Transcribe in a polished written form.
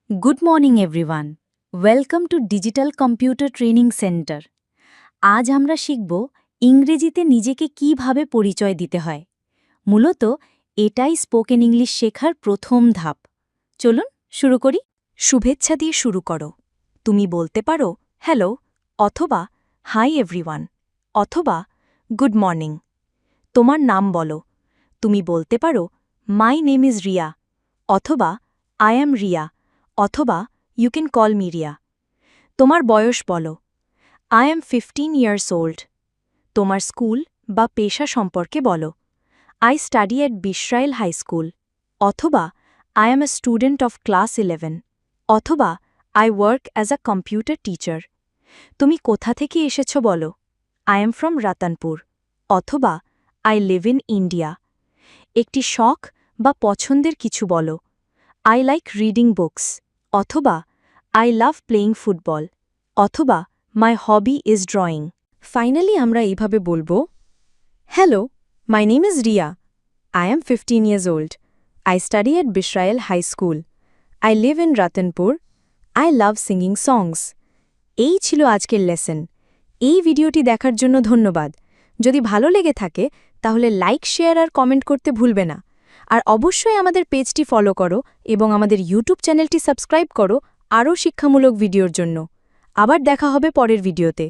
Good morning everyone. Welcome to Digital Computer Training Center. আজ আমরা শিখব ইংরেজিতে নিজেকে কিভাবে পরিচয় দিতে হয়। মূলত এটাই স্পোকেন ইংলিশ শেখার প্রথম ধাপ। চলুন শুরু করি। শুভেচ্ছা দিয়ে শুরু করো। তুমি বলতে পারো হ্যালো অথবা হাই এভরিওয়ান অথবা গুড মর্নিং। তোমার নাম বলো। তুমি বলতে পারো মাই নেম ইজ রিয়া অথবা আই অ্যাম রিয়া অথবা you can call me Riya. তোমার বয়স বলো। I am 15 years old. তোমার স্কুল বা পেশা সম্পর্কে বলো। I study at Bishrail high school অথবা I am a student of class 11 অথবা I work as a computer teacher. তুমি কোথা থেকে এসেছো বলো। আই এম ফ্রম রাতানপুর অথবা আই লিভ ইন ইন্ডিয়া। একটি শখ বা পছন্দের কিছু বলো। আই লাইক রিডিং বুকস অথবা আই লাভ প্লেয়িং ফুটবল অথবা my hobby is drawing. Finally আমরা এইভাবে বলবো hello my name is Riya I am 15 years old I study at Bishrail high school I live in Ratanpur I love singing songs. এই ছিল আজকের lesson. এই ভিডিওটি দেখার জন্য ধন্যবাদ। যদি ভালো লেগে থাকে তাহলে লাইক শেয়ার আর কমেন্ট করতে ভুলবে না। আর অবশ্যই আমাদের পেজটি ফলো করো এবং আমাদের ইউটিউব চ্যানেলটি সাবস্ক্রাইব করো আরও শিক্ষামূলক ভিডিওর জন্য। আবার দেখা হবে পরের ভিডিওতে।